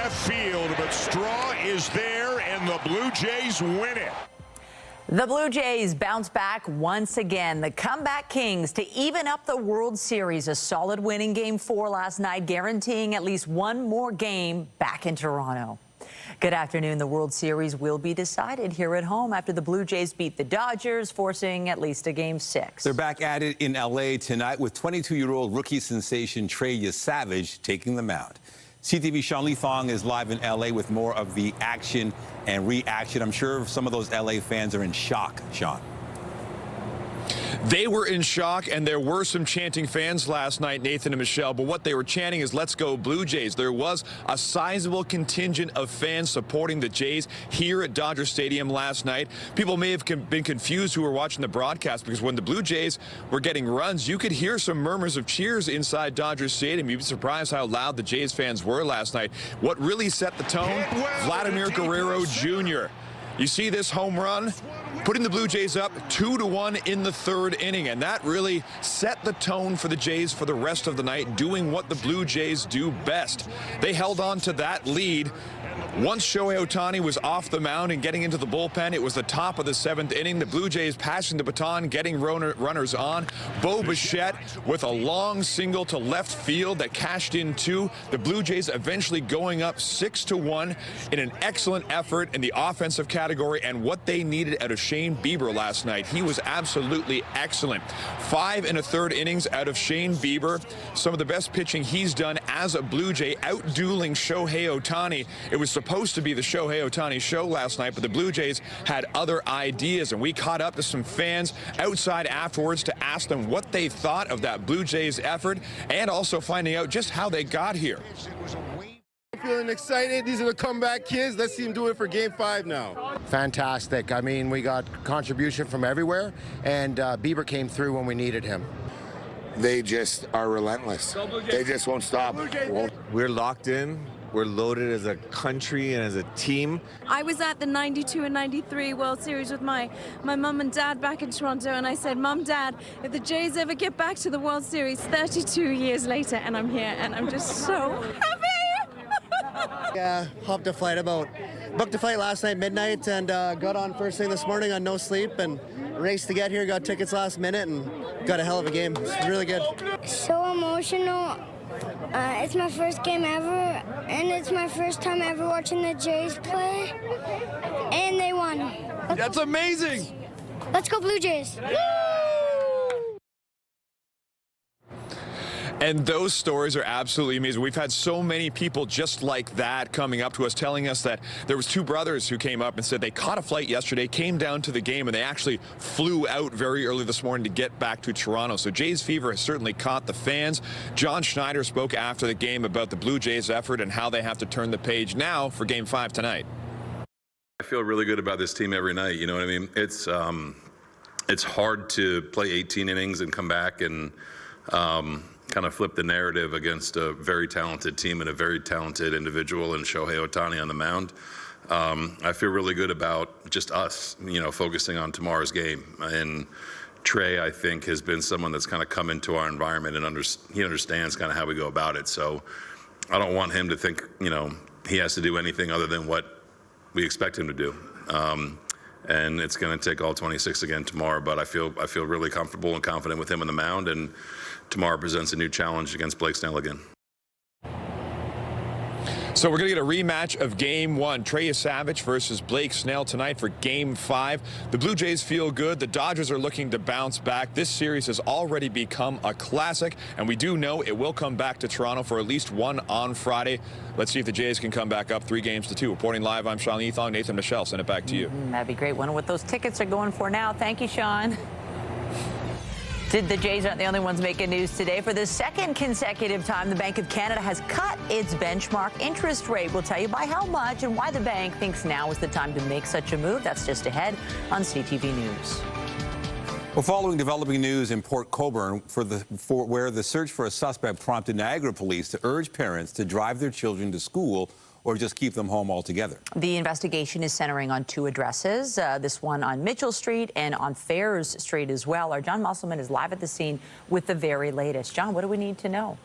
left field, but Straw is there, and the Blue Jays win it. The Blue Jays bounce back once again. The comeback Kings to even up the World Series. A solid win in Game 4 last night, guaranteeing at least one more game back in Toronto. Good afternoon. The World Series will be decided here at home after the Blue Jays beat the Dodgers, forcing at least a Game 6. They're back at it in L.A. tonight with 22-year-old rookie sensation Trey Savage taking the mound. CTV Sean Leathong is live in L.A. with more of the action and reaction. I'm sure some of those L.A. fans are in shock, Sean. They were in shock, and there were some chanting fans last night, Nathan and Michelle, but what they were chanting is "Let's go Blue Jays." There was a sizable contingent of fans supporting the Jays here at Dodger Stadium last night. People may have been confused who were watching the broadcast, because when the Blue Jays were getting runs, you could hear some murmurs of cheers inside Dodger Stadium. You'd be surprised how loud the Jays fans were last night. What really set the tone? Vladimir Guerrero Jr. You see this home run, putting the Blue Jays up 2-1 in the third inning, and that really set the tone for the Jays for the rest of the night, doing what the Blue Jays do best. They held on to that lead. Once Shohei Ohtani was off the mound and getting into the bullpen, it was the top of the 7th inning. The Blue Jays passing the baton, getting runners on. Bo Bichette with a long single to left field that cashed in 2. The Blue Jays eventually going up 6-1 in an excellent effort in the offensive category, and what they needed out of Shane Bieber last night. He was absolutely excellent. 5 1/3 innings out of Shane Bieber. Some of the best pitching he's done as a Blue Jay, out-dueling Shohei Ohtani. It was supposed to be the Shohei Ohtani show last night, but the Blue Jays had other ideas, and we caught up to some fans outside afterwards to ask them what they thought of that Blue Jays effort, and also finding out just how they got here. Feeling excited. These are the comeback kids. Let's see them do it for Game 5 now. Fantastic. I mean, we got contribution from everywhere, and Bieber came through when we needed him. They just are relentless. They just won't stop. We're locked in. We're loaded as a country and as a team. I was at the 92 and 93 World Series with my mum and dad back in Toronto, and I said, "Mum, Dad, if the Jays ever get back to the World Series 32 years later," and I'm here, and I'm just so happy. Yeah, booked a flight last night midnight, and got on first thing this morning on no sleep, and raced to get here, got tickets last minute, and got a hell of a game. It's really good. So emotional. It's my first game ever, and it's my first time ever watching the Jays play, and they won. That's amazing. Let's go Blue Jays. And those stories are absolutely amazing. We've had so many people just like that coming up to us, telling us that there was 2 brothers who came up and said they caught a flight yesterday, came down to the game, and they actually flew out very early this morning to get back to Toronto. So Jays fever has certainly caught the fans. John Schneider spoke after the game about the Blue Jays effort and how they have to turn the page now for Game 5 tonight. I feel really good about this team every night. You know what I mean? It's hard to play 18 innings and come back and kind of flip the narrative against a very talented team and a very talented individual in Shohei Ohtani on the mound. I feel really good about just us, focusing on tomorrow's game. And Trey, I think, has been someone that's kind of come into our environment, and he understands kind of how we go about it. So I don't want him to think, he has to do anything other than what we expect him to do. And it's going to take all 26 again tomorrow, but I feel really comfortable and confident with him on the mound, and tomorrow presents a new challenge against Blake Snell again. So we're going to get a rematch of Game 1. Trey Savage versus Blake Snell tonight for Game 5. The Blue Jays feel good. The Dodgers are looking to bounce back. This series has already become a classic, and we do know it will come back to Toronto for at least one on Friday. Let's see if the Jays can come back up 3-2. Reporting live, I'm Sean Leathong. Nathan, Michelle, send it back to you. That'd be great. Wonder what those tickets are going for now. Thank you, Sean. The Jays aren't the only ones making news today. For the 2nd consecutive time, the Bank of Canada has cut its benchmark interest rate. We'll tell you by how much and why the bank thinks now is the time to make such a move. That's just ahead on CTV News. Well, following developing news in Port Colborne where the search for a suspect prompted Niagara police to urge parents to drive their children to school or just keep them home altogether. The investigation is centering on 2 addresses, this one on Mitchell Street and on Fairs Street as well. Our John Musselman is live at the scene with the very latest. John, what do we need to know?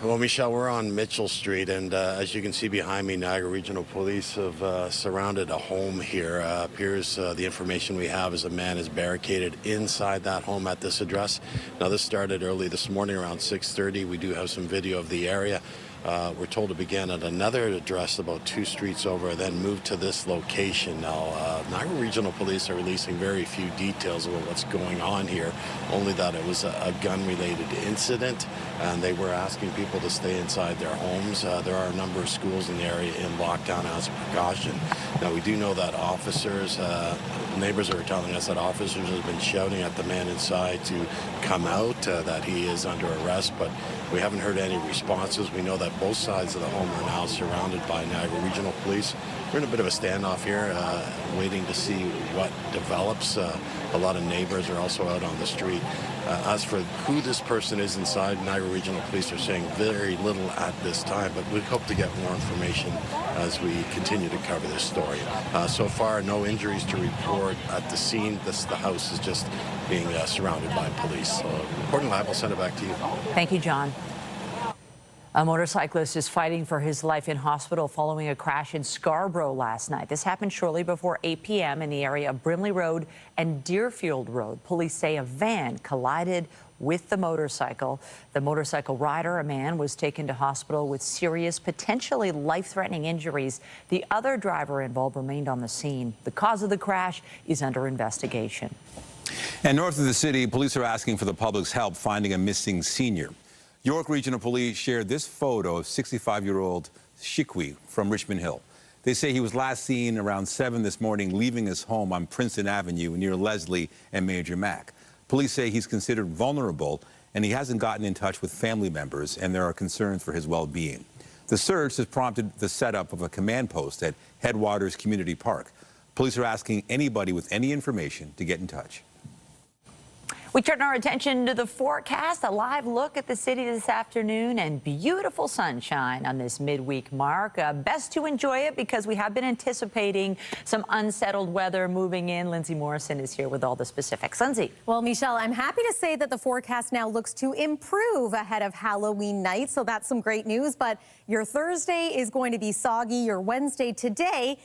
Well, Michelle, we're on Mitchell Street, and as you can see behind me, Niagara Regional Police have surrounded a home here. Appears the information we have is a man is barricaded inside that home at this address. Now, this started early this morning around 6:30. We do have some video of the area. We're told to begin at another address about 2 streets over, then move to this location. Now, Niagara Regional Police are releasing very few details about what's going on here, only that it was a gun-related incident, and they were asking people to stay inside their homes. There are a number of schools in the area in lockdown as a precaution. Now, we do know that officers, neighbors are telling us that officers have been shouting at the man inside to come out, that he is under arrest, but we haven't heard any responses. We know that both sides of the home are now surrounded by Niagara Regional Police. We're in a bit of a standoff here, waiting to see what develops. A lot of neighbors are also out on the street. As for who this person is inside, Niagara Regional Police are saying very little at this time, but we hope to get more information as we continue to cover this story. So far, no injuries to report at the scene. The house is just being surrounded by police. So, reporting live, I'll send it back to you. Thank you, John. A motorcyclist is fighting for his life in hospital following a crash in Scarborough last night. This happened shortly before 8 p.m. in the area of Brimley Road and Deerfield Road. Police say a van collided with the motorcycle. The motorcycle rider, a man, was taken to hospital with serious, potentially life-threatening injuries. The other driver involved remained on the scene. The cause of the crash is under investigation. And north of the city, police are asking for the public's help finding a missing senior. York Regional Police shared this photo of 65-year-old Shikwi from Richmond Hill. They say he was last seen around 7 this morning leaving his home on Princeton Avenue near Leslie and Major Mac. Police say he's considered vulnerable and he hasn't gotten in touch with family members, and there are concerns for his well-being. The search has prompted the setup of a command post at Headwaters Community Park. Police are asking anybody with any information to get in touch. We turn our attention to the forecast, a live look at the city this afternoon, and beautiful sunshine on this midweek mark. Best to enjoy it because we have been anticipating some unsettled weather moving in. Lindsay Morrison is here with all the specifics. Lindsay. Well, Michelle, I'm happy to say that the forecast now looks to improve ahead of Halloween night, so that's some great news. But your Thursday is going to be soggy. Your Wednesday today,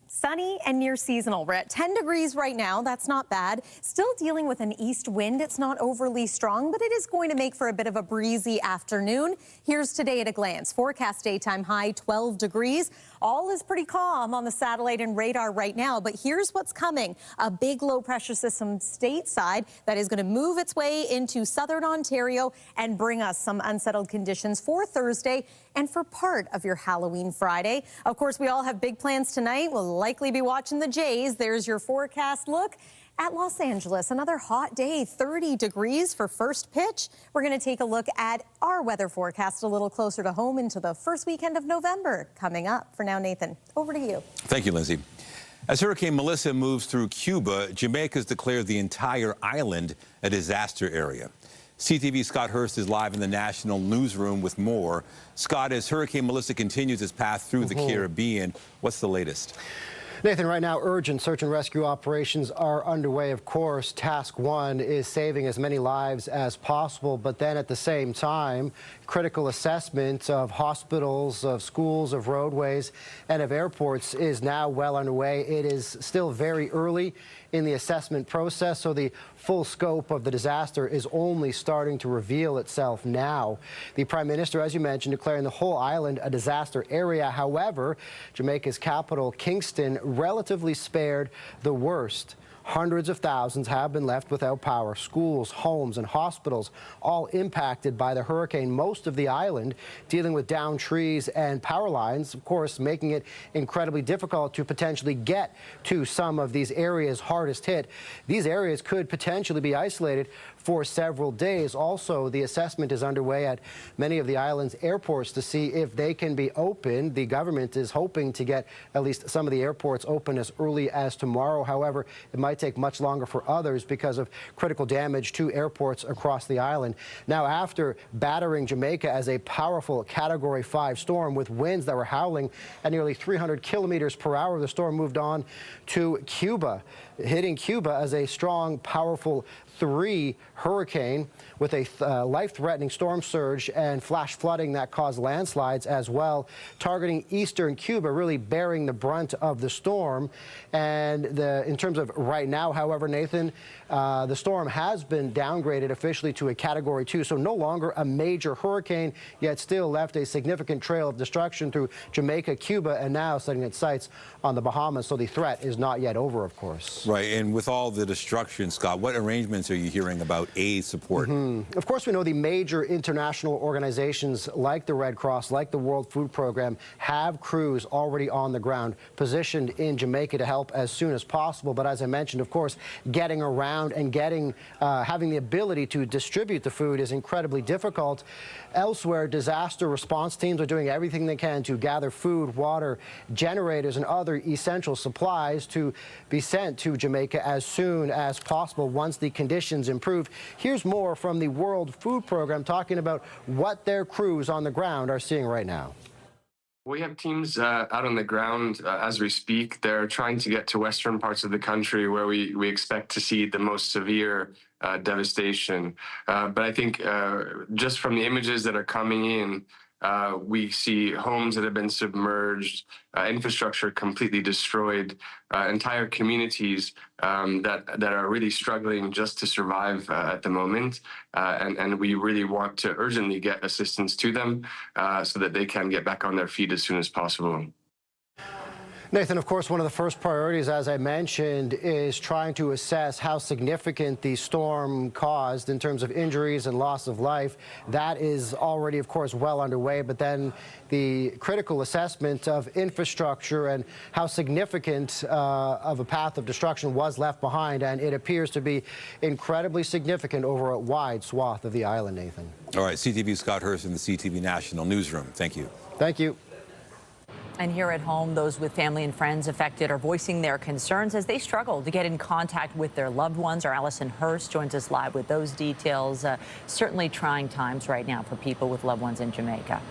sunny and near seasonal. We're at 10 degrees right now. That's not bad. Still dealing with an east wind. It's not overly strong, but it is going to make for a bit of a breezy afternoon. Here's today at a glance. Forecast daytime high 12 degrees. All is pretty calm on the satellite and radar right now, but here's what's coming. A big low pressure system stateside that is going to move its way into southern Ontario and bring us some unsettled conditions for Thursday and for part of your Halloween Friday. Of course, we all have big plans tonight. We'll likely be watching the Jays. There's your forecast look at Los Angeles. Another hot day, 30 degrees for first pitch. We're going to take a look at our weather forecast a little closer to home into the first weekend of November coming up. For now, Nathan, over to you. Thank you, Lindsay. As Hurricane Melissa moves through Cuba, Jamaica's declared the entire island a disaster area. CTV's Scott Hurst is live in the national newsroom with more. Scott, as Hurricane Melissa continues its path through the Caribbean, what's the latest? Nathan, right now, urgent search and rescue operations are underway. Of course, task one is saving as many lives as possible, but then at the same time, critical assessment of hospitals, of schools, of roadways, and of airports is now well underway. It is still very early in the assessment process, so the full scope of the disaster is only starting to reveal itself now. The Prime Minister, as you mentioned, declaring the whole island a disaster area. However, Jamaica's capital, Kingston, relatively spared the worst. Hundreds of thousands have been left without power. Schools, homes, and hospitals all impacted by the hurricane. Most of the island dealing with downed trees and power lines, of course, making it incredibly difficult to potentially get to some of these areas hardest hit. These areas could potentially be isolated for several days. Also, the assessment is underway at many of the island's airports to see if they can be open. The government is hoping to get at least some of the airports open as early as tomorrow. However, it might might take much longer for others because of critical damage to airports across the island. Now, after battering Jamaica as a powerful Category 5 storm with winds that were howling at nearly 300 kilometers per hour, the storm moved on to Cuba, hitting Cuba as a strong, powerful 3 hurricane with a life-threatening storm surge and flash flooding that caused landslides as well, targeting eastern Cuba, really bearing the brunt of the storm. And in terms of right now, however, Nathan, the storm has been downgraded officially to a Category 2, so no longer a major hurricane, yet still left a significant trail of destruction through Jamaica, Cuba, and now setting its sights on the Bahamas. So the threat is not yet over, of course. Right, and with all the destruction, Scott, what arrangements are you hearing about aid support? Of course, we know the major international organizations like the Red Cross, like the World Food Program, have crews already on the ground positioned in Jamaica to help as soon as possible. But as I mentioned, of course, getting around and having the ability to distribute the food is incredibly difficult. Elsewhere, disaster response teams are doing everything they can to gather food, water, generators, and other essential supplies to be sent to Jamaica as soon as possible once the conditions improve. Here's more from the World Food Program talking about what their crews on the ground are seeing right now. We have teams out on the ground as we speak. They're trying to get to western parts of the country where we expect to see the most severe devastation. But I think just from the images that are coming in, we see homes that have been submerged, infrastructure completely destroyed, entire communities that are really struggling just to survive at the moment. And we really want to urgently get assistance to them so that they can get back on their feet as soon as possible. Nathan, of course, one of the first priorities, as I mentioned, is trying to assess how significant the storm caused in terms of injuries and loss of life. That is already, of course, well underway. But then the critical assessment of infrastructure and how significant of a path of destruction was left behind. And it appears to be incredibly significant over a wide swath of the island, Nathan. All right, CTV's Scott Hurst in the CTV National Newsroom. Thank you. Thank you. And here at home, those with family and friends affected are voicing their concerns as they struggle to get in contact with their loved ones. Our Allison Hurst joins us live with those details. Certainly trying times right now for people with loved ones in Jamaica.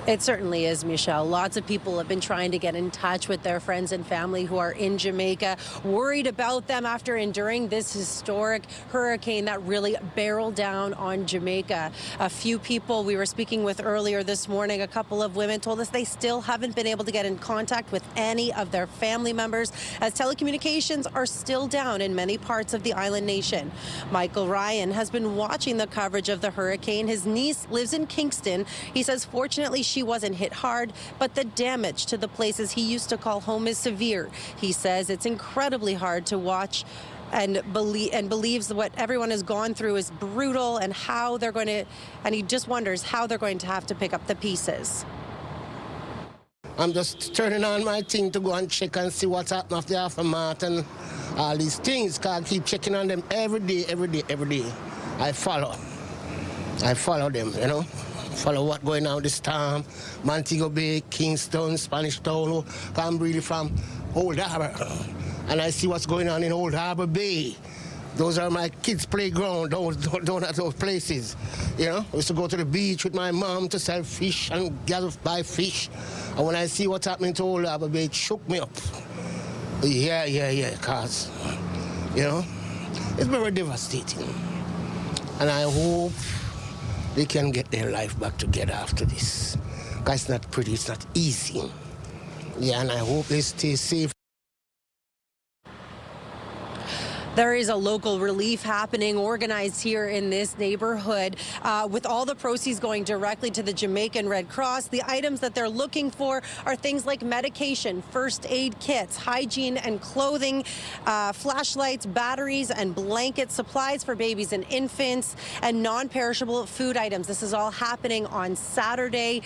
It certainly is, Michelle. Lots of people have been trying to get in touch with their friends and family who are in Jamaica, worried about them after enduring this historic hurricane that really barreled down on Jamaica. A few people we were speaking with earlier this morning, a couple of women told us they still haven't been able to get in contact with any of their family members as telecommunications are still down in many parts of the island nation. Michael Ryan has been watching the coverage of the hurricane. His niece lives in Kingston. He says fortunately she wasn't hit hard, but the damage to the places he used to call home is severe. He says it's incredibly hard to watch and believes what everyone has gone through is brutal and how they're going to, and he just wonders how they're going to have to pick up the pieces. I'm just turning on my thing to go and check and see what's happening after the aftermath and all these things, because I keep checking on them every day. I follow them, you know. Follow what's going on this time. Montego Bay, Kingston, Spanish Town. I'm really from Old Harbour. And I see what's going on in Old Harbour Bay. Those are my kids' playground, those places. You know, I used to go to the beach with my mom to sell fish and buy fish. And when I see what's happening to Old Harbour Bay, it shook me up. Yeah, cause, you know, it's very devastating. And I hope they can get their life back together after this. Because it's not pretty, it's not easy. Yeah, and I hope they stay safe. There is a local relief happening, organized here in this neighborhood, with all the proceeds going directly to the Jamaican Red Cross. The items that they're looking for are things like medication, first aid kits, hygiene and clothing, flashlights, batteries and blankets, supplies for babies and infants, and non-perishable food items. This is all happening on Saturday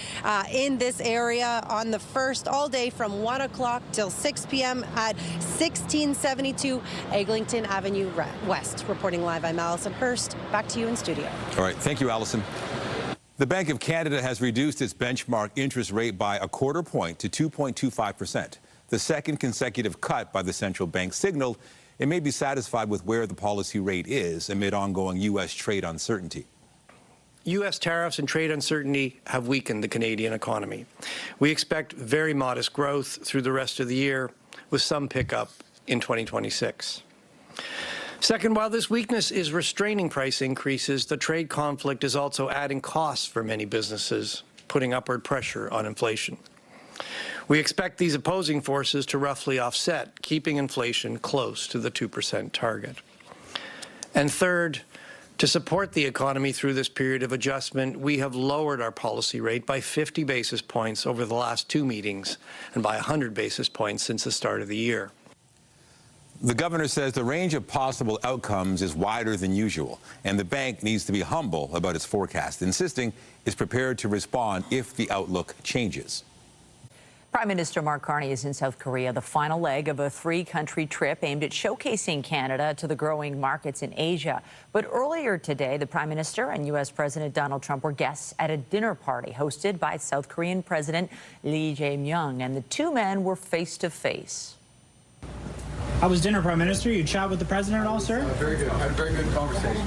in this area on the 1st, all day from 1 o'clock till 6 p.m. at 1672 Eglinton Avenue West. Reporting live, I'm Allison Hurst. Back to you in studio. All right, thank you, Allison. The Bank of Canada has reduced its benchmark interest rate by 1/4 point to 2.25%. the second consecutive cut by the central bank signaled it may be satisfied with where the policy rate is amid ongoing U.S. trade uncertainty. U.S. tariffs and trade uncertainty have weakened the Canadian economy. We expect very modest growth through the rest of the year, with some pickup in 2026. Second, while this weakness is restraining price increases, the trade conflict is also adding costs for many businesses, putting upward pressure on inflation. We expect these opposing forces to roughly offset, keeping inflation close to the 2% target. And third, to support the economy through this period of adjustment, we have lowered our policy rate by 50 basis points over the last 2 meetings and by 100 basis points since the start of the year. The governor says the range of possible outcomes is wider than usual, and the bank needs to be humble about its forecast, insisting it's prepared to respond if the outlook changes. Prime Minister Mark Carney is in South Korea, the final leg of a 3-country trip aimed at showcasing Canada to the growing markets in Asia. But earlier today, the Prime Minister and U.S. President Donald Trump were guests at a dinner party hosted by South Korean President Lee Jae-myung, and the two men were face-to-face. How was dinner, Prime Minister? You chat with the president at all, sir? Very good. Had a very good conversation.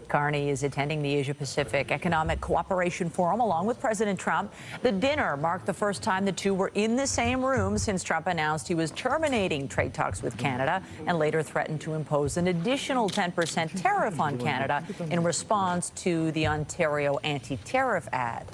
Carney is attending the Asia-Pacific Economic Cooperation Forum along with President Trump. The dinner marked the first time the two were in the same room since Trump announced he was terminating trade talks with Canada and later threatened to impose an additional 10% tariff on Canada in response to the Ontario anti-tariff ad.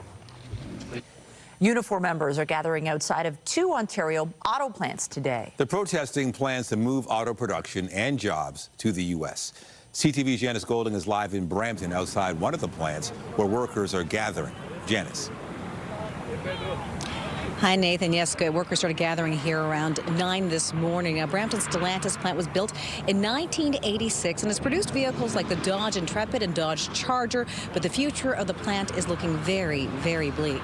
Unifor members are gathering outside of 2 Ontario auto plants today. They're protesting plans to move auto production and jobs to the U.S. CTV's Janice Golding is live in Brampton outside one of the plants where workers are gathering. Janice. Hi, Nathan. Yes, good. Workers started gathering here around 9 this morning. Now, Brampton's Stellantis plant was built in 1986 and has produced vehicles like the Dodge Intrepid and Dodge Charger, but the future of the plant is looking very, very bleak.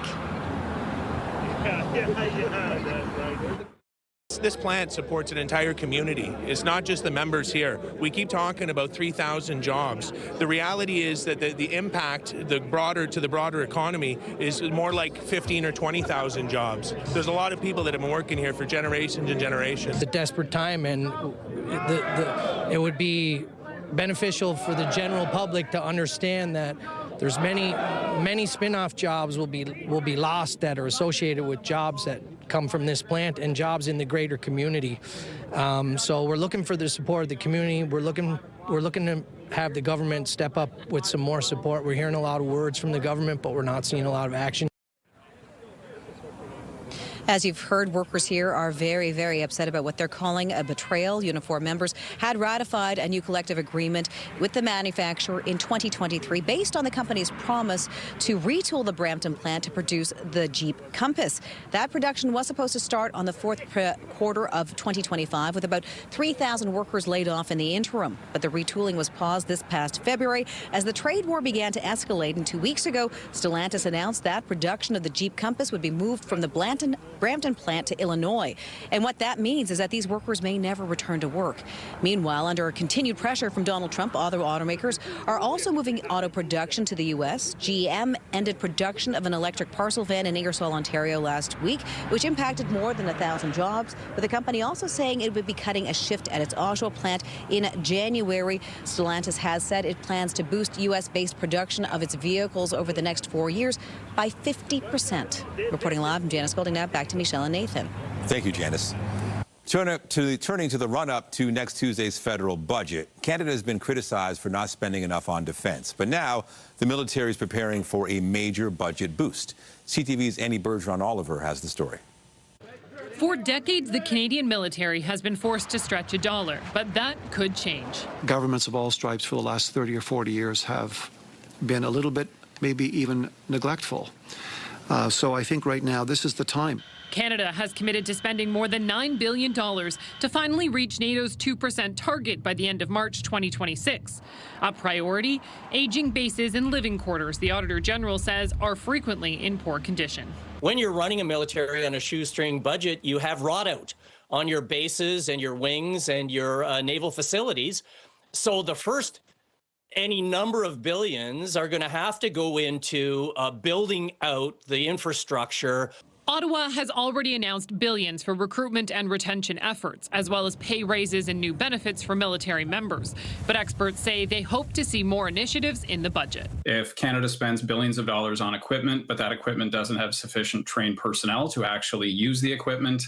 This plant supports an entire community. It's not just the members here. We keep talking about 3,000 jobs. The reality is that the impact, to the broader economy, is more like 15 or 20,000 jobs. There's a lot of people that have been working here for generations and generations. It's a desperate time, and it would be beneficial for the general public to understand that there's many spin-off jobs will be lost that are associated with jobs that come from this plant and jobs in the greater community. So we're looking for the support of the community. We're looking to have the government step up with some more support. We're hearing a lot of words from the government, but we're not seeing a lot of action. As you've heard, workers here are very, very upset about what they're calling a betrayal. Unifor members had ratified a new collective agreement with the manufacturer in 2023 based on the company's promise to retool the Brampton plant to produce the Jeep Compass. That production was supposed to start on the 4th quarter of 2025 with about 3,000 workers laid off in the interim. But the retooling was paused this past February as the trade war began to escalate. And 2 weeks ago, Stellantis announced that production of the Jeep Compass would be moved from the Brampton plant to Illinois. And what that means is that these workers may never return to work. Meanwhile, under continued pressure from Donald Trump, other automakers are also moving auto production to the U.S. GM ended production of an electric parcel van in Ingersoll, Ontario last week, which impacted more than 1,000 jobs. But the company also saying it would be cutting a shift at its Oshawa plant in January. Stellantis has said it plans to boost U.S.-based production of its vehicles over the next 4 years by 50%. Reporting live, I'm Janice Golding. Now back to Michelle and Nathan. Thank you, Janice. Turning to the run-up to next Tuesday's federal budget, Canada has been criticized for not spending enough on defense. But now the military is preparing for a major budget boost. CTV's Annie Bergeron-Oliver has the story. For decades, the Canadian military has been forced to stretch a dollar, but that could change. Governments of all stripes for the last 30 or 40 years have been a little bit, maybe even neglectful. So I think right now this is the time. Canada has committed to spending more than $9 billion to finally reach NATO's 2% target by the end of March 2026. A priority, aging bases and living quarters, the Auditor General says, are frequently in poor condition. When you're running a military on a shoestring budget, you have rot out on your bases and your wings and your naval facilities. So the first any number of billions are going to have to go into building out the infrastructure. Ottawa has already announced billions for recruitment and retention efforts, as well as pay raises and new benefits for military members. But experts say they hope to see more initiatives in the budget. If Canada spends billions of dollars on equipment, but that equipment doesn't have sufficient trained personnel to actually use the equipment,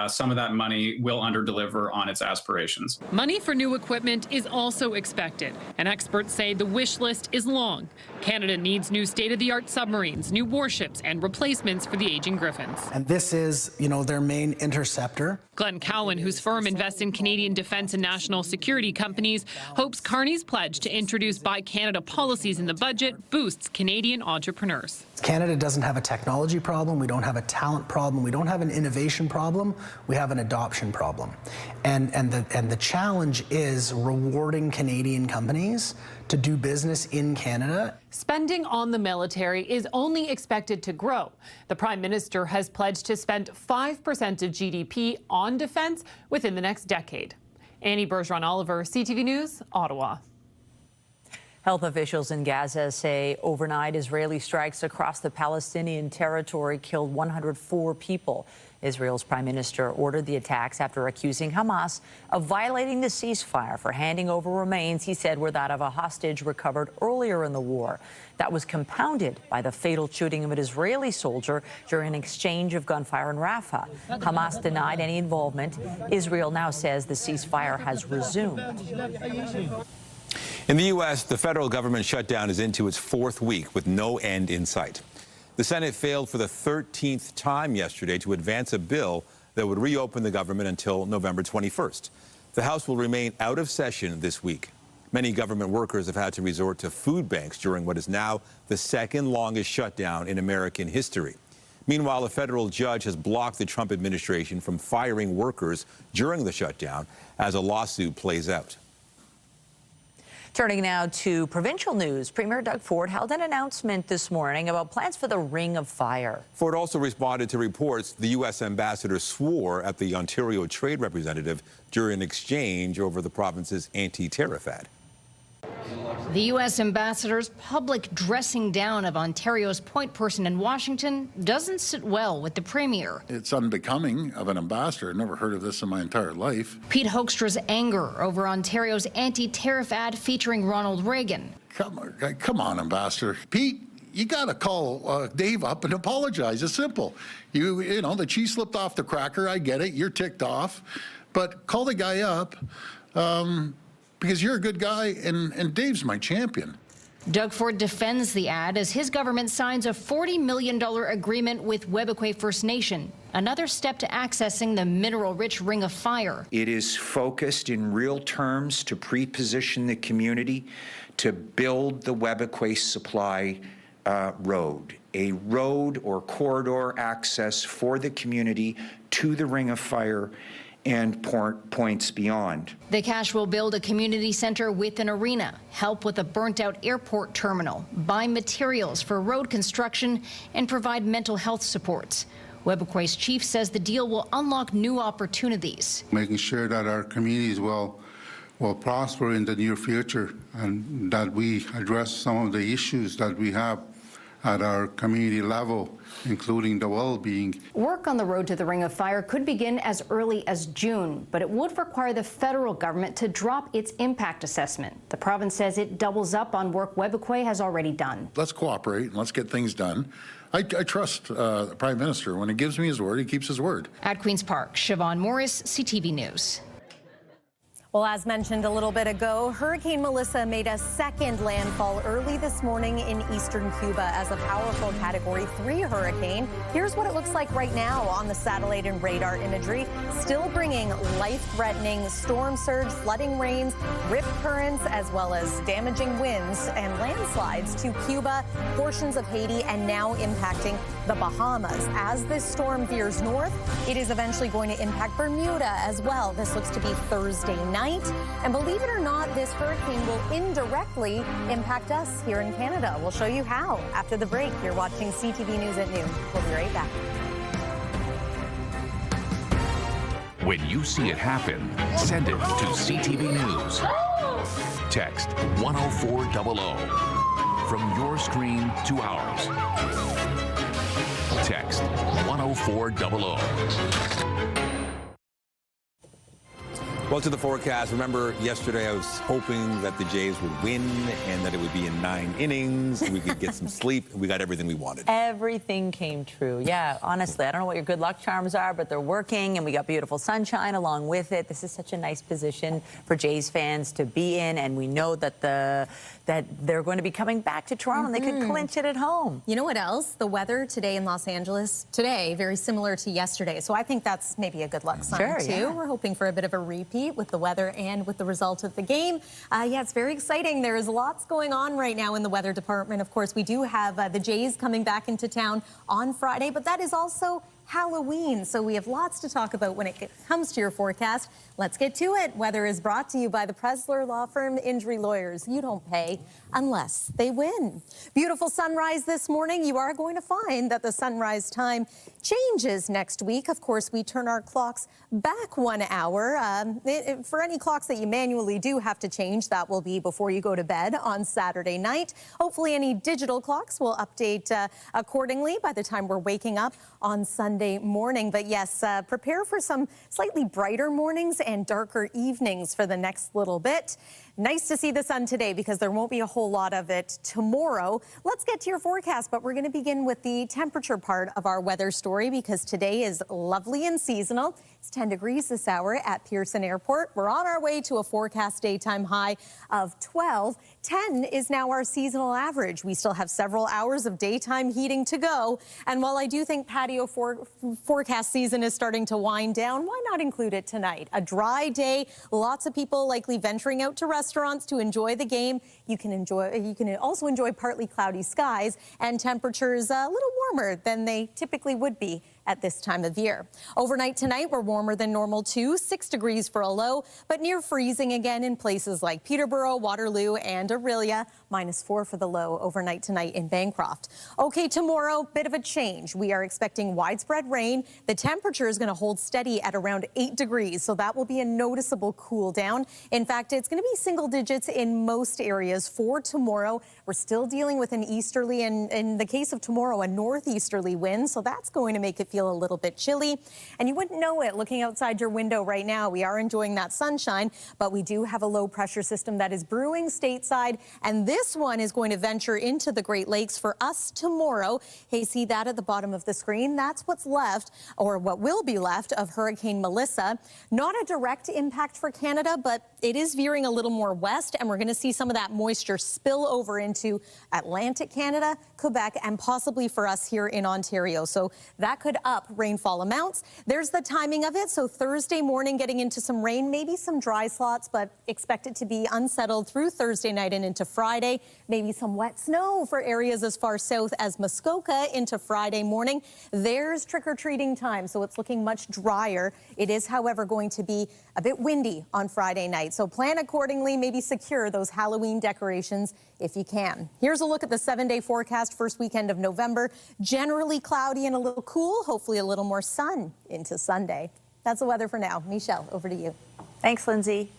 some of that money will underdeliver on its aspirations. Money for new equipment is also expected, and experts say the wish list is long. Canada needs new state-of-the-art submarines, new warships, and replacements for the aging Griffins. And this is, their main interceptor. Glenn Cowan, whose firm invests in Canadian defence and national security companies, hopes Carney's pledge to introduce Buy Canada policies in the budget boosts Canadian entrepreneurs. Canada doesn't have a technology problem. We don't have a talent problem. We don't have an innovation problem. We have an adoption problem. And the challenge is rewarding Canadian companies to do business in Canada. Spending on the military is only expected to grow. The Prime Minister has pledged to spend 5% of GDP on defence within the next decade. Annie Bergeron-Oliver, CTV News, Ottawa. Health officials in Gaza say overnight Israeli strikes across the Palestinian territory killed 104 people. Israel's prime minister ordered the attacks after accusing Hamas of violating the ceasefire for handing over remains he said were that of a hostage recovered earlier in the war. That was compounded by the fatal shooting of an Israeli soldier during an exchange of gunfire in Rafah. Hamas denied any involvement. Israel now says the ceasefire has resumed. In the U.S., the federal government shutdown is into its fourth week with no end in sight. The Senate failed for the 13th time yesterday to advance a bill that would reopen the government until November 21st. The House will remain out of session this week. Many government workers have had to resort to food banks during what is now the second longest shutdown in American history. Meanwhile, a federal judge has blocked the Trump administration from firing workers during the shutdown as a lawsuit plays out. Turning now to provincial news, Premier Doug Ford held an announcement this morning about plans for the Ring of Fire. Ford also responded to reports the U.S. ambassador swore at the Ontario trade representative during an exchange over the province's anti-tariff ad. The U.S. ambassador's public dressing down of Ontario's point person in Washington doesn't sit well with the Premier. It's unbecoming of an ambassador. I've never heard of this in my entire life. Pete Hoekstra's anger over Ontario's anti-tariff ad featuring Ronald Reagan. Come on, Ambassador. Pete, you got to call Dave up and apologize. It's simple. You know, the cheese slipped off the cracker. I get it. You're ticked off. But call the guy up. Because you're a good guy, and Dave's my champion. Doug Ford defends the ad as his government signs a $40 million agreement with Webequie First Nation, another step to accessing the mineral-rich Ring of Fire. It is focused in real terms to pre-position the community to build the Webequie Supply Road, a road or corridor access for the community to the Ring of Fire and points beyond. The cash will build a community center with an arena, help with a burnt-out airport terminal, buy materials for road construction, and provide mental health supports. Webequie's chief says the deal will unlock new opportunities. Making sure that our communities will prosper in the near future and that we address some of the issues that we have at our community level, including the well-being. Work on the road to the Ring of Fire could begin as early as June, but it would require the federal government to drop its impact assessment. The province says it doubles up on work Webequie has already done. Let's cooperate and let's get things done. I trust the Prime Minister. When he gives me his word, he keeps his word. At Queen's Park, Siobhan Morris, CTV News. Well, as mentioned a little bit ago, Hurricane Melissa made a second landfall early this morning in eastern Cuba as a powerful Category 3 hurricane. Here's what it looks like right now on the satellite and radar imagery, still bringing life-threatening storm surge, flooding rains, rip currents, as well as damaging winds and landslides to Cuba, portions of Haiti, and now impacting the Bahamas. As this storm veers north, it is eventually going to impact Bermuda as well. This looks to be Thursday night. And believe it or not, this hurricane will indirectly impact us here in Canada. We'll show you how after the break. You're watching CTV News at noon. We'll be right back. When you see it happen, send it to CTV News. Text 10400 from your screen to ours. Text 10400. 400. Well, to the forecast. Remember, yesterday I was hoping that the Jays would win and that it would be in 9 innings and we could get some sleep. We got everything we wanted. Everything came true. Yeah, honestly, I don't know what your good luck charms are, but they're working, and we got beautiful sunshine along with it. This is such a nice position for Jays fans to be in, and we know that they're going to be coming back to Toronto, and they could clinch it at home. You know what else? The weather today in Los Angeles, today, very similar to yesterday. So I think that's maybe a good luck sign, too. Yeah. We're hoping for a bit of a repeat with the weather and with the result of the game. Yeah, it's very exciting. There's lots going on right now in the weather department. Of course, we do have the Jays coming back into town on Friday, but that is also Halloween, so we have lots to talk about when it comes to your forecast. Let's get to it. Weather is brought to you by the Presler Law Firm Injury Lawyers. You don't pay unless they win. Beautiful sunrise this morning. You are going to find that the sunrise time changes next week. Of course, we turn our clocks back 1 hour. For any clocks that you manually do have to change, that will be before you go to bed on Saturday night. Hopefully, any digital clocks will update accordingly by the time we're waking up on Sunday morning. But yes, prepare for some slightly brighter mornings and darker evenings for the next little bit. Nice to see the sun today because there won't be a whole lot of it tomorrow. Let's get to your forecast, but we're going to begin with the temperature part of our weather story because today is lovely and seasonal. It's 10 degrees this hour at Pearson Airport. We're on our way to a forecast daytime high of 12. 10 is now our seasonal average. We still have several hours of daytime heating to go. And while I do think patio forecast season is starting to wind down, why not include it tonight? A dry day, lots of people likely venturing out to restaurants to enjoy the game. You can also enjoy partly cloudy skies and temperatures a little warmer than they typically would be at this time of year. Overnight tonight, we're warmer than normal too, 6 degrees for a low, but near freezing again in places like Peterborough, Waterloo, and Orillia. -4 for the low overnight tonight in Bancroft. Okay, tomorrow, bit of a change. We are expecting widespread rain. The temperature is going to hold steady at around 8 degrees, so that will be a noticeable cool down. In fact, it's going to be single digits in most areas for tomorrow. We're still dealing with an easterly, and in the case of tomorrow, a northeasterly wind, so that's going to make it feel a little bit chilly. And you wouldn't know it looking outside your window right now. We are enjoying that sunshine, but we do have a low pressure system that is brewing stateside, and this one is going to venture into the Great Lakes for us tomorrow. Hey, see that at the bottom of the screen? That's what's left, or what will be left, of Hurricane Melissa. Not a direct impact for Canada, but it is veering a little more west, and we're going to see some of that moisture spill over into Atlantic Canada, Quebec, and possibly for us here in Ontario. So that could up rainfall amounts. There's the timing of it. So Thursday morning getting into some rain, maybe some dry slots, but expect it to be unsettled through Thursday night and into Friday. Maybe some wet snow for areas as far south as Muskoka into Friday morning. There's trick-or-treating time, so it's looking much drier. It is, however, going to be a bit windy on Friday night. So plan accordingly, maybe secure those Halloween decorations if you can. Here's a look at the 7-day forecast, first weekend of November. Generally cloudy and a little cool, hopefully a little more sun into Sunday. That's the weather for now. Michelle, over to you. Thanks, Lindsay.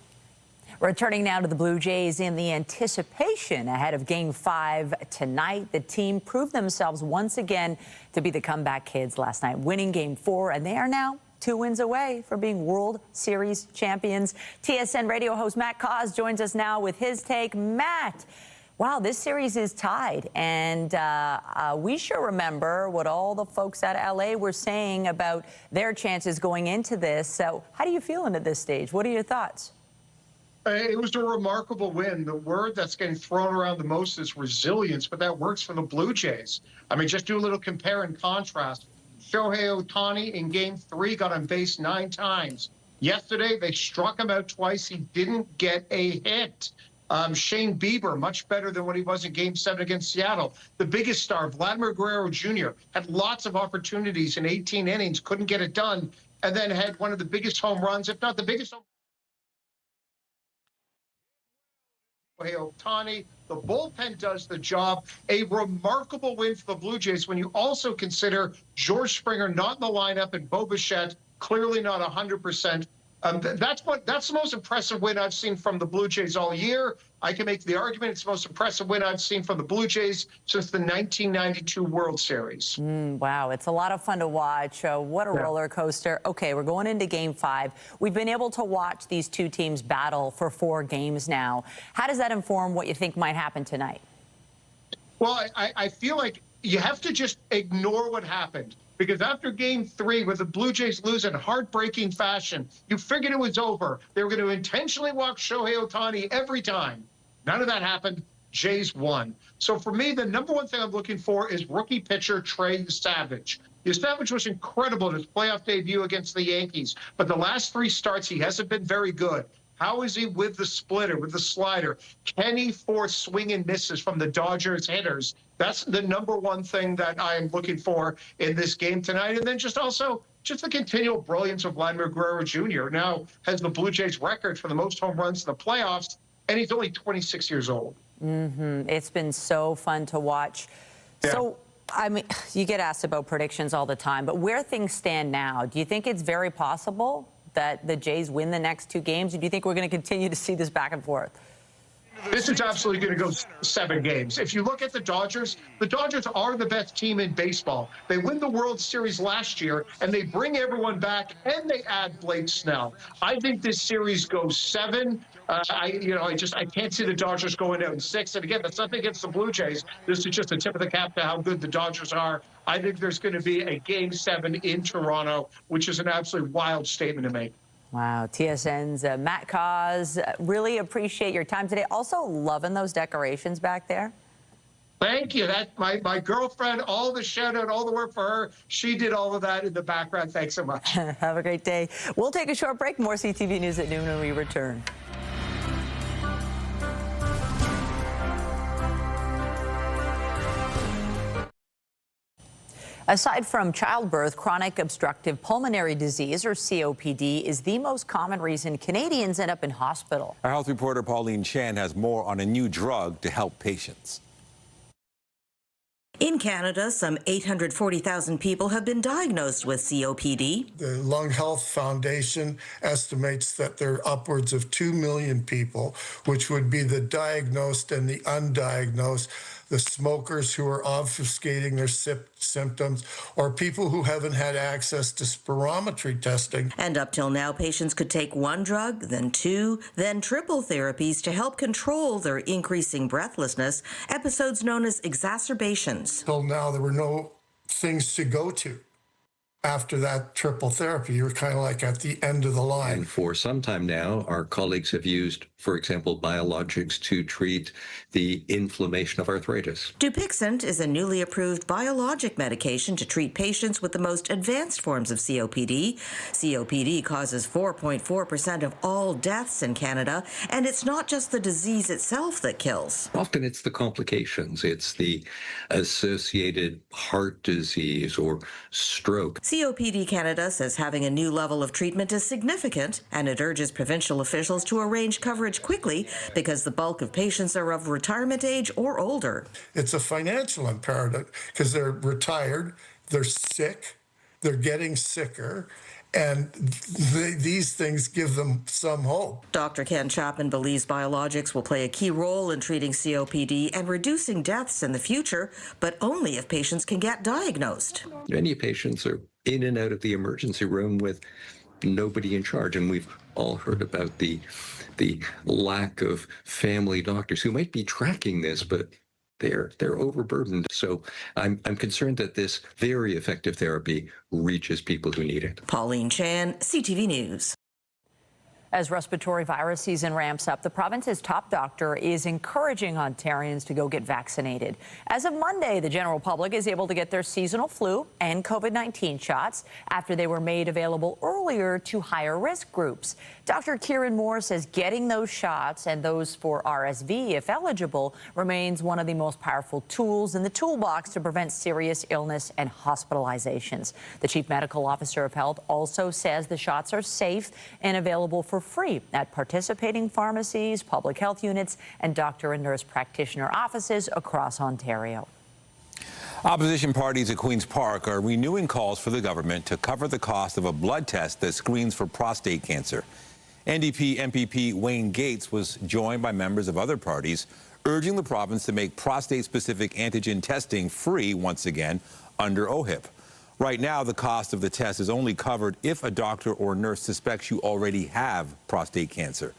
Returning now to the Blue Jays in the anticipation ahead of Game 5 tonight. The team proved themselves once again to be the comeback kids last night, winning Game 4, and they are now 2 wins away from being World Series champions. TSN radio host Matt Cause joins us now with his take. Matt, wow, this series is tied, and we sure remember what all the folks at LA were saying about their chances going into this. So how do you feel at this stage? What are your thoughts? It was a remarkable win. The word that's getting thrown around the most is resilience, but that works for the Blue Jays. I mean, just do a little compare and contrast. Shohei Ohtani in Game 3 got on base 9 times. Yesterday, they struck him out twice. He didn't get a hit. Shane Bieber, much better than what he was in Game 7 against Seattle. The biggest star, Vladimir Guerrero Jr., had lots of opportunities in 18 innings, couldn't get it done, and then had one of the biggest home runs, if not the biggest home Ohtani. The bullpen does the job. A remarkable win for the Blue Jays when you also consider George Springer not in the lineup and Bo Bichette clearly not 100%. That's the most impressive win I've seen from the Blue Jays all year. I can make the argument it's the most impressive win I've seen from the Blue Jays since the 1992 World Series. Wow, it's a lot of fun to watch. What a roller coaster. Okay, we're going into Game 5. We've been able to watch these two teams battle for 4 games now. How does that inform what you think might happen tonight? Well, I feel like you have to just ignore what happened. Because after Game 3, where the Blue Jays lose in heartbreaking fashion, you figured it was over. They were going to intentionally walk Shohei Ohtani every time. None of that happened. Jays won. So for me, the number one thing I'm looking for is rookie pitcher Trey Savage. Savage was incredible in his playoff debut against the Yankees, but the last 3 starts, he hasn't been very good. How is he with the splitter, with the slider? Can he force swing and misses from the Dodgers hitters? That's the number one thing that I am looking for in this game tonight. And then just the continual brilliance of Vladimir Guerrero Jr. now has the Blue Jays record for the most home runs in the playoffs, and he's only 26 years old. It's been so fun to watch. Yeah. So, I mean, you get asked about predictions all the time, but where things stand now, do you think it's very possible that the Jays win the next 2 games? Or do you think we're going to continue to see this back and forth? This is absolutely going to go 7 games. If you look at the Dodgers are the best team in baseball. They win the World Series last year, and they bring everyone back, and they add Blake Snell. I think this series goes 7. I can't see the Dodgers going out in 6. And again, that's nothing against the Blue Jays. This is just a tip of the cap to how good the Dodgers are. I think there's going to be a Game 7 in Toronto, which is an absolutely wild statement to make. Wow, TSN's Matt Cause, really appreciate your time today. Also loving those decorations back there. Thank you. That my girlfriend, all the shout out, all the work for her. She did all of that in the background. Thanks so much. Have a great day. We'll take a short break. More CTV News at noon when we return. Aside from childbirth, chronic obstructive pulmonary disease, or COPD, is the most common reason Canadians end up in hospital. Our health reporter Pauline Chan has more on a new drug to help patients. In Canada, some 840,000 people have been diagnosed with COPD. The Lung Health Foundation estimates that there are upwards of 2 million people, which would be the diagnosed and the undiagnosed, the smokers who are obfuscating their symptoms, or people who haven't had access to spirometry testing. And up till now, patients could take 1 drug, then 2, then triple therapies to help control their increasing breathlessness, episodes known as exacerbations. Till now, there were no things to go to. After that triple therapy, you're kind of like at the end of the line. And for some time now, our colleagues have used, for example, biologics to treat the inflammation of arthritis. Dupixent is a newly approved biologic medication to treat patients with the most advanced forms of COPD. COPD causes 4.4% of all deaths in Canada, and it's not just the disease itself that kills. Often it's the complications. It's the associated heart disease or stroke. COPD Canada says having a new level of treatment is significant, and it urges provincial officials to arrange coverage quickly because the bulk of patients are of retirement age or older. It's a financial imperative because they're retired, they're sick, they're getting sicker, and these things give them some hope. Dr. Ken Chapman believes biologics will play a key role in treating COPD and reducing deaths in the future, but only if patients can get diagnosed. Many patients are in and out of the emergency room with nobody in charge, and we've all heard about the lack of family doctors who might be tracking this, but they're overburdened. So I'm concerned that this very effective therapy reaches people who need it. Pauline Chan, CTV News. As respiratory virus season ramps up, the province's top doctor is encouraging Ontarians to go get vaccinated. As of Monday, the general public is able to get their seasonal flu and COVID-19 shots after they were made available earlier to higher risk groups. Dr. Kieran Moore says getting those shots, and those for RSV if eligible, remains one of the most powerful tools in the toolbox to prevent serious illness and hospitalizations. The chief medical officer of health also says the shots are safe and available for free at participating pharmacies, public health units, and doctor and nurse practitioner offices across Ontario. Opposition parties at Queen's Park are renewing calls for the government to cover the cost of a blood test that screens for prostate cancer. NDP MPP Wayne Gates was joined by members of other parties urging the province to make prostate-specific antigen testing free once again under OHIP. Right now, the cost of the test is only covered if a doctor or nurse suspects you already have prostate cancer.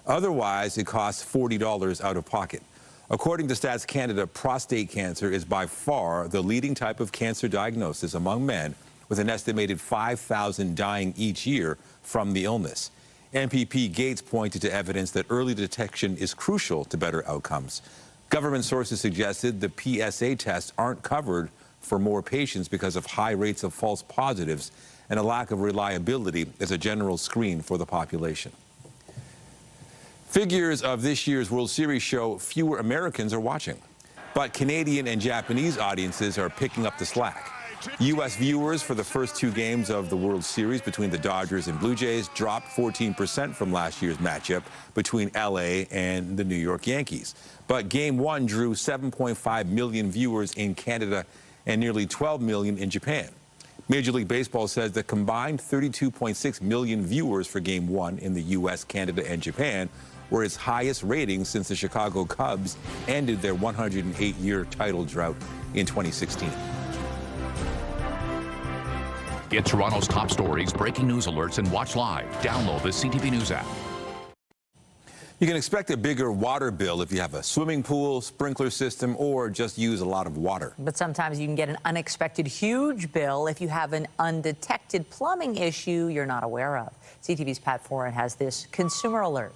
Otherwise, it costs $40 out of pocket. According to Stats Canada, prostate cancer is by far the leading type of cancer diagnosis among men, with an estimated 5,000 dying each year from the illness. MPP Gates pointed to evidence that early detection is crucial to better outcomes. Government sources suggested the PSA tests aren't covered for more patients because of high rates of false positives and a lack of reliability as a general screen for the population. Figures of this year's World Series show fewer Americans are watching, but Canadian and Japanese audiences are picking up the slack. U.S. viewers for the first two games of the World Series between the Dodgers and Blue Jays dropped 14% from last year's matchup between L.A. and the New York Yankees. But Game 1 drew 7.5 million viewers in Canada and nearly 12 million in Japan. Major League Baseball says the combined 32.6 million viewers for Game 1 in the U.S., Canada, and Japan were its highest ratings since the Chicago Cubs ended their 108-year title drought in 2016. Get Toronto's top stories, breaking news alerts, and watch live. Download the CTV News app. You can expect a bigger water bill if you have a swimming pool, sprinkler system, or just use a lot of water. But sometimes you can get an unexpected huge bill if you have an undetected plumbing issue you're not aware of. CTV's Pat Foran has this consumer alert.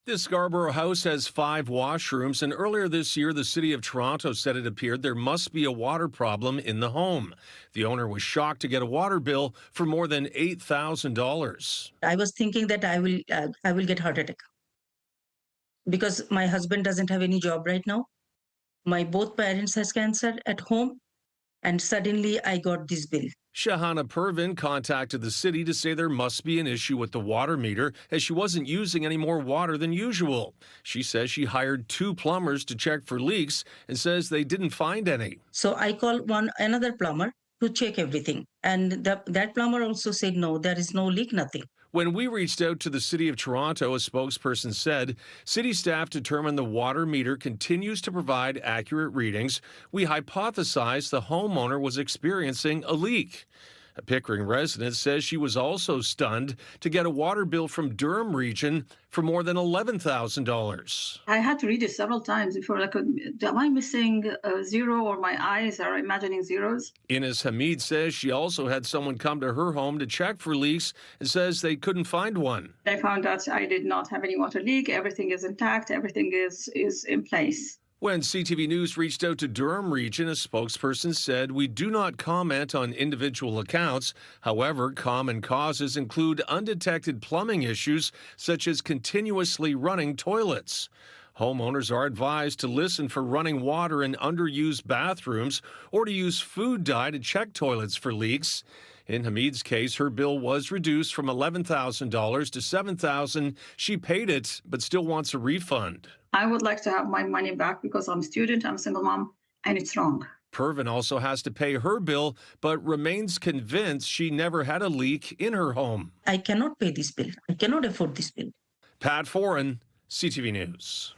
This Scarborough house has 5 washrooms, and earlier this year, the City of Toronto said it appeared there must be a water problem in the home. The owner was shocked to get a water bill for more than $8,000. I was thinking that I will get heart attack because my husband doesn't have any job right now. My both parents has cancer at home, and suddenly I got this bill. Shahana Pervin contacted the city to say there must be an issue with the water meter as she wasn't using any more water than usual. She says she hired 2 plumbers to check for leaks and says they didn't find any. So I called another plumber to check everything, and that plumber also said no, there is no leak, nothing. When we reached out to the City of Toronto, a spokesperson said city staff determined the water meter continues to provide accurate readings. We hypothesized the homeowner was experiencing a leak. A Pickering resident says she was also stunned to get a water bill from Durham Region for more than $11,000. I had to read it several times before, like, am I missing a zero, or my eyes are imagining zeros? Ines Hamid says she also had someone come to her home to check for leaks and says they couldn't find one. I found out I did not have any water leak. Everything is intact. Everything is in place. When CTV News reached out to Durham Region, a spokesperson said, "We do not comment on individual accounts. However, common causes include undetected plumbing issues, such as continuously running toilets. Homeowners are advised to listen for running water in underused bathrooms or to use food dye to check toilets for leaks." In Hamid's case, her bill was reduced from $11,000 to $7,000. She paid it, but still wants a refund. I would like to have my money back because I'm a student, I'm a single mom, and it's wrong. Pervin also has to pay her bill, but remains convinced she never had a leak in her home. I cannot pay this bill. I cannot afford this bill. Pat Foran, CTV News.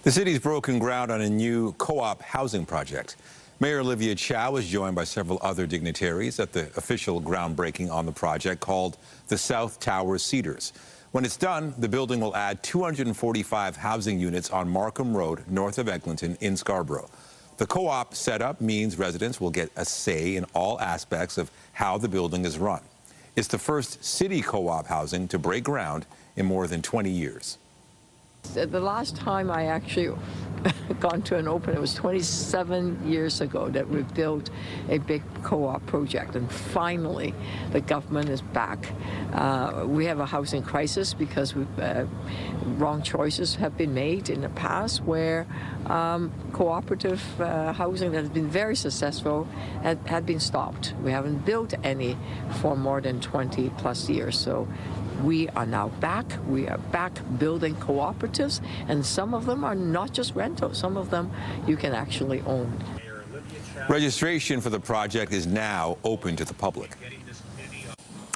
The city's broken ground on a new co-op housing project. Mayor Olivia Chow was joined by several other dignitaries at the official groundbreaking on the project called the South Tower Cedars. When it's done, the building will add 245 housing units on Markham Road, north of Eglinton in Scarborough. The co-op setup means residents will get a say in all aspects of how the building is run. It's the first city co-op housing to break ground in more than 20 years. The last time I actually gone to an open, it was 27 years ago that we built a big co-op project, and finally the government is back. We have a housing crisis because wrong choices have been made in the past where cooperative housing that has been very successful had been stopped. We haven't built any for more than 20 plus years. So we are now back. We are back building cooperatives, and some of them are not just rentals. Some of them you can actually own. Registration for the project is now open to the public.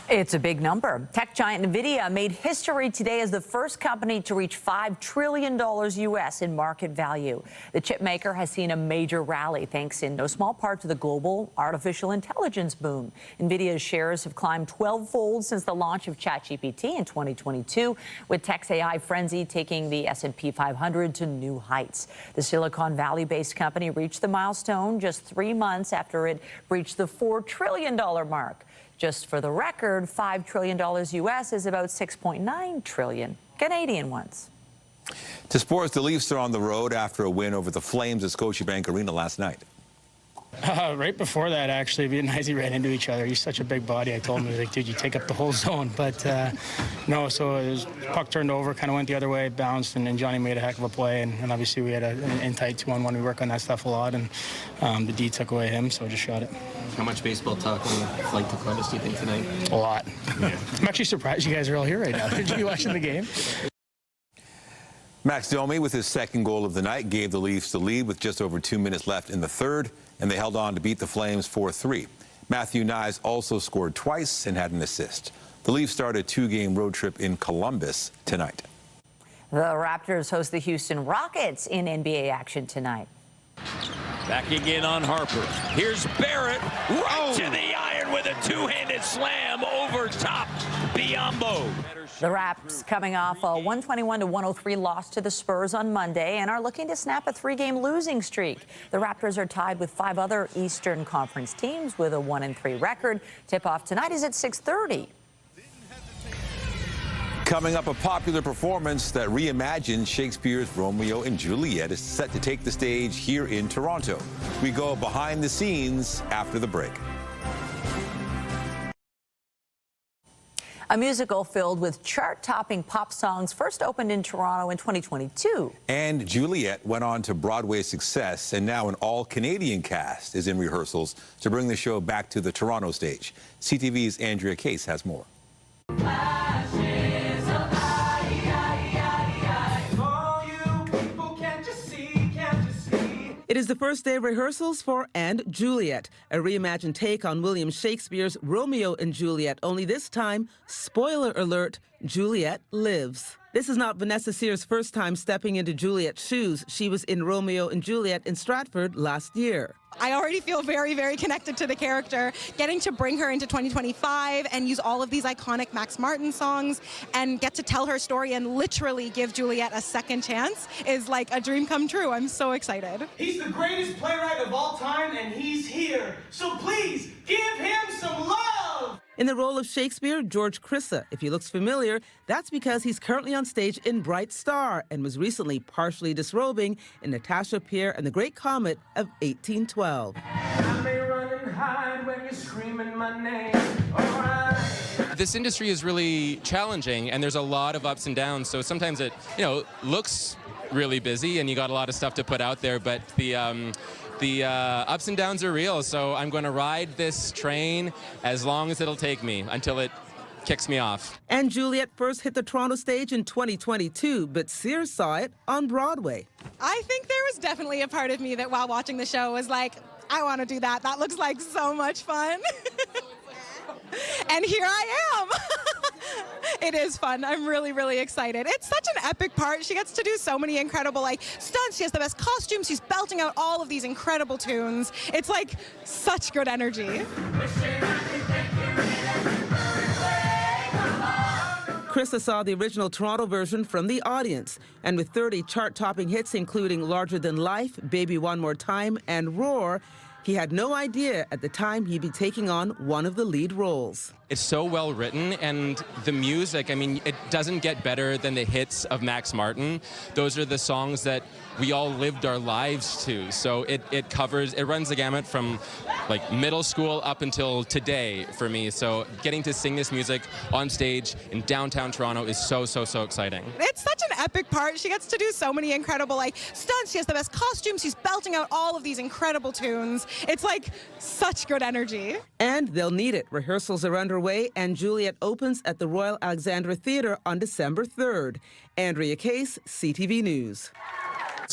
It's a big number. Tech giant Nvidia made history today as the first company to reach $5 trillion U.S. in market value. The chip maker has seen a major rally thanks in no small part to the global artificial intelligence boom. Nvidia's shares have climbed 12-fold since the launch of ChatGPT in 2022, with tech's AI frenzy taking the S&P 500 to new heights. The Silicon Valley-based company reached the milestone just 3 months after it breached the $4 trillion mark. Just for the record, $5 trillion U.S. is about 6.9 trillion Canadian ones. To sports, the Leafs are on the road after a win over the Flames at Scotiabank Arena last night. Right before that, actually, me and Izzy ran into each other. He's such a big body. I told him, like, dude, you take up the whole zone. But no, so it was, puck turned over, kind of went the other way, bounced, and then Johnny made a heck of a play. And obviously we had an in-tight 2-on-1. We work on that stuff a lot, and the D took away him, so I just shot it. How much baseball talk on the flight to Columbus do you think tonight? A lot. Yeah. I'm actually surprised you guys are all here right now. Did you be watching the game? Max Domi, with his second goal of the night, gave the Leafs the lead with just over 2 minutes left in the third, and they held on to beat the Flames 4-3. Matthew Nyes also scored twice and had an assist. The Leafs start a 2-game road trip in Columbus tonight. The Raptors host the Houston Rockets in NBA action tonight. Backing in on Harper. Here's Barrett right to the iron with a two-handed slam over top. Biombo. The Raps coming off a 121-103 loss to the Spurs on Monday and are looking to snap a 3-game losing streak. The Raptors are tied with 5 other Eastern Conference teams with a 1-3 record. Tip-off tonight is at 6:30. Coming up, a popular performance that reimagined Shakespeare's Romeo and Juliet is set to take the stage here in Toronto. We go behind the scenes after the break. A musical filled with chart-topping pop songs first opened in Toronto in 2022. And Juliet went on to Broadway success, and now an all-Canadian cast is in rehearsals to bring the show back to the Toronto stage. CTV's Andrea Case has more. It is the first day of rehearsals for And Juliet, a reimagined take on William Shakespeare's Romeo and Juliet, only this time, spoiler alert, Juliet lives. This is not Vanessa Sears' first time stepping into Juliet's shoes. She was in Romeo and Juliet in Stratford last year. I already feel very, very connected to the character. Getting to bring her into 2025 and use all of these iconic Max Martin songs and get to tell her story and literally give Juliet a second chance is like a dream come true. I'm so excited. He's the greatest playwright of all time, and he's here. So please, give him some love! In the role of Shakespeare, George Crissa. If he looks familiar, that's because he's currently on stage in Bright Star and was recently partially disrobing in Natasha Pierre and the Great Comet of 1812. I may run and hide when you're screaming my name. All right. This industry is really challenging, and there's a lot of ups and downs. So sometimes it, looks really busy, and you got a lot of stuff to put out there, but the ups and downs are real, so I'm going to ride this train as long as it'll take me until it kicks me off. And Juliet first hit the Toronto stage in 2022, but Sears saw it on Broadway. I think there was definitely a part of me that while watching the show was like, I want to do that. That looks like so much fun. And here I am. It is fun. I'm really, really excited. It's such an epic part. She gets to do so many incredible stunts. She has the best costumes. She's belting out all of these incredible tunes. It's like such good energy. Crissa saw the original Toronto version from the audience, and with 30 chart-topping hits including Larger Than Life, Baby One More Time, and Roar, he had no idea at the time he'd be taking on one of the lead roles. It's so well written, and the music, it doesn't get better than the hits of Max Martin. Those are the songs that we all lived our lives to. So it runs the gamut from middle school up until today for me. So getting to sing this music on stage in downtown Toronto is so, so, so exciting. It's such an epic part. She gets to do so many incredible stunts. She has the best costumes. She's belting out all of these incredible tunes. It's like such good energy. And they'll need it. Rehearsals are underway, and Juliet opens at the Royal Alexandra Theatre on December 3rd. Andrea Case, CTV News.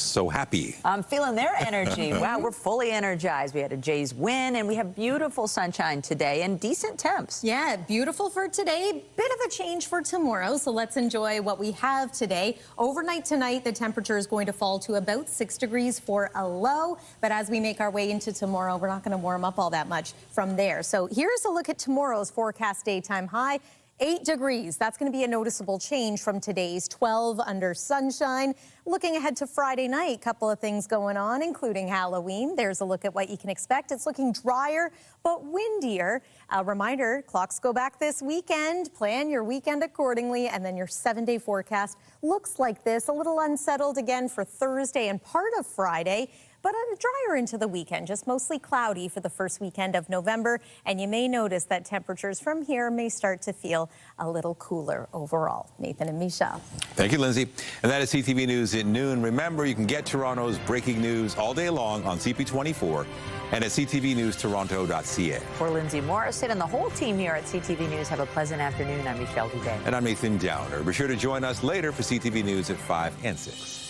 so happy. I'm feeling their energy. Wow, we're fully energized. We had a Jays win, and we have beautiful sunshine today and decent temps. Yeah, beautiful for today. Bit of a change for tomorrow, so let's enjoy what we have today. Overnight tonight, the temperature is going to fall to about 6 degrees for a low, but as we make our way into tomorrow, we're not going to warm up all that much from there. So here's a look at tomorrow's forecast daytime high. 8 degrees. That's going to be a noticeable change from today's 12 under sunshine. Looking ahead to Friday night, a couple of things going on, including Halloween. There's a look at what you can expect. It's looking drier, but windier. A reminder, clocks go back this weekend. Plan your weekend accordingly, and then your 7-day forecast looks like this. A little unsettled again for Thursday and part of Friday, but drier into the weekend, just mostly cloudy for the first weekend of November. And you may notice that temperatures from here may start to feel a little cooler overall. Nathan and Michelle. Thank you, Lindsay. And that is CTV News at noon. Remember, you can get Toronto's breaking news all day long on CP24 and at ctvnewstoronto.ca. For Lindsay Morrison and the whole team here at CTV News, have a pleasant afternoon. I'm Michelle Duday. And I'm Nathan Downer. Be sure to join us later for CTV News at 5 and 6.